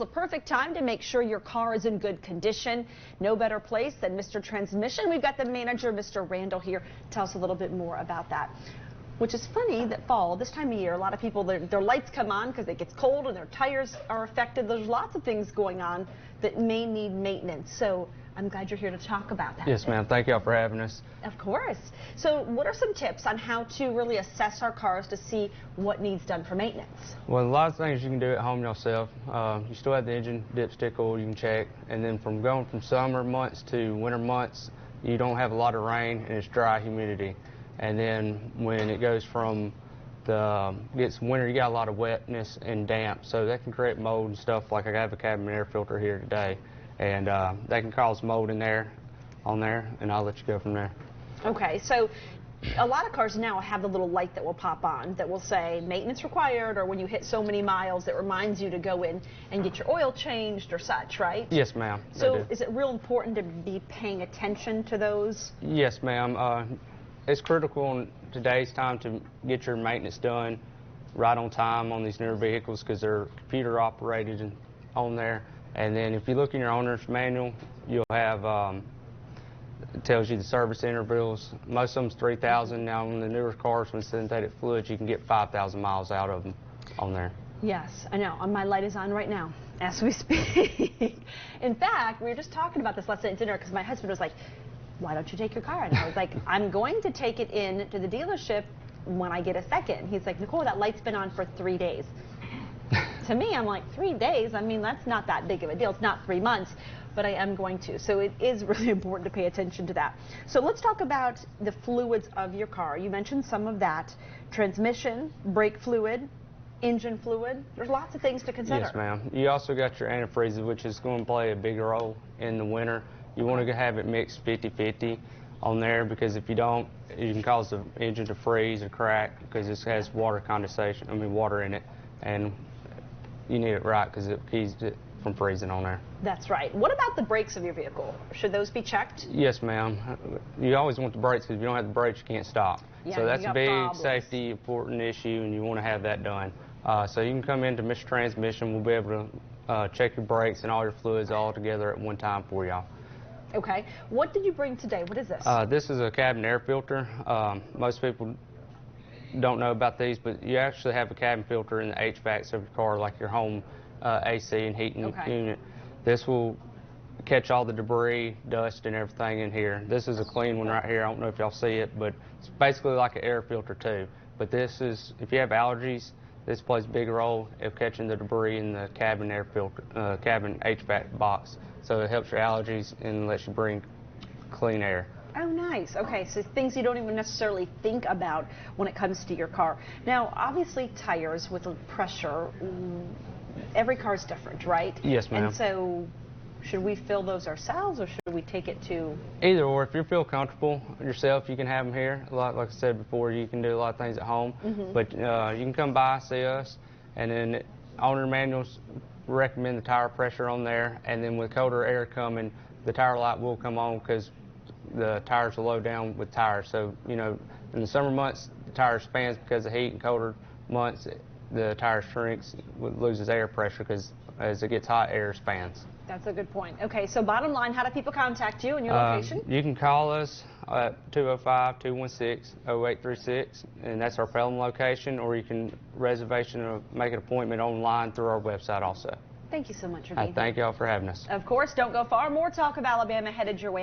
A perfect time to make sure your car is in good condition. No better place than Mr. Transmission. We've got the manager, Mr. Randall, here. Tell us a little bit more about that. Which is funny that fall, this time of year, a lot of people, their lights come on because it gets cold and their tires are affected. There's lots of things going on that may need maintenance. So I'm glad you're here to talk about that. Yes, ma'am. Thank y'all for having us. Of course. So what are some tips on how to really assess our cars to see what needs done for maintenance? Well, a lot of things you can do at home yourself. You still have the engine dipstick oil you can check. And then going from summer months to winter months, you don't have a lot of rain and it's dry humidity. And then when it goes from gets winter, you got a lot of wetness and damp, so that can create mold and stuff. Like I have a cabin air filter here today, and that can cause mold in there, and I'll let you go from there. Okay, so a lot of cars now have the little light that will pop on that will say maintenance required, or when you hit so many miles, it reminds you to go in and get your oil changed or such, right? Yes, ma'am. So is it real important to be paying attention to those? Yes, ma'am. It's critical in today's time to get your maintenance done right on time on these newer vehicles because they're computer operated on there. And then if you look in your owner's manual, you'll have it tells you the service intervals. Most of them's 3,000. Now on the newer cars with synthetic fluids, you can get 5,000 miles out of them on there. Yes, I know. My light is on right now as we speak. In fact, we were just talking about this last night at dinner because my husband was like, why don't you take your car? And I was like, I'm going to take it in to the dealership when I get a second. He's like, Nicole, that light's been on for 3 days. To me, I'm like, 3 days? I mean, that's not that big of a deal. It's not 3 months, but I am going to. So it is really important to pay attention to that. So let's talk about the fluids of your car. You mentioned some of that. Transmission, brake fluid, engine fluid. There's lots of things to consider. Yes, ma'am. You also got your antifreeze, which is going to play a big role in the winter. You want to have it mixed 50-50 on there because if you don't, you can cause the engine to freeze or crack because this has water water in it, and you need it right because it keeps it from freezing on there. That's right. What about the brakes of your vehicle? Should those be checked? Yes, ma'am. You always want the brakes because if you don't have the brakes, you can't stop. Yeah, so that's a big problems. safety important issue, and you want to have that done. So you can come into Mr. Transmission. We'll be able to check your brakes and all your fluids all together at one time for y'all. Okay. What did you bring today? What is this? This is a cabin air filter. Most people don't know about these, but you actually have a cabin filter in the HVACs of your car, like your home AC and heating unit. This will catch all the debris, dust, and everything in here. This is a clean one right here. I don't know if y'all see it, but it's basically like an air filter too. But this is, if you have allergies, this plays a big role of catching the debris in the cabin air filter, cabin HVAC box. So it helps your allergies and lets you bring clean air. Oh, nice. Okay, so things you don't even necessarily think about when it comes to your car. Now, obviously, tires with the pressure, every car is different, right? Yes, ma'am. And so, should we fill those ourselves, or should we take it to? Either or. If you feel comfortable yourself, you can have them here. Like I said before, you can do a lot of things at home. But you can come by, see us, and then owner manuals recommend the tire pressure on there, and then with colder air coming, the tire light will come on because the tires are low down with tires. So, you know, in the summer months, the tire expands because of heat, and colder months, the tire shrinks, loses air pressure because as it gets hot, air expands. That's a good point. Okay, so bottom line, how do people contact you and your location? You can call us at 205-216-0836, and that's our Pelham location, or you can reservation or make an appointment online through our website also. Thank you so much for being here. Thank y'all for having us. Of course, don't go far. More talk of Alabama headed your way.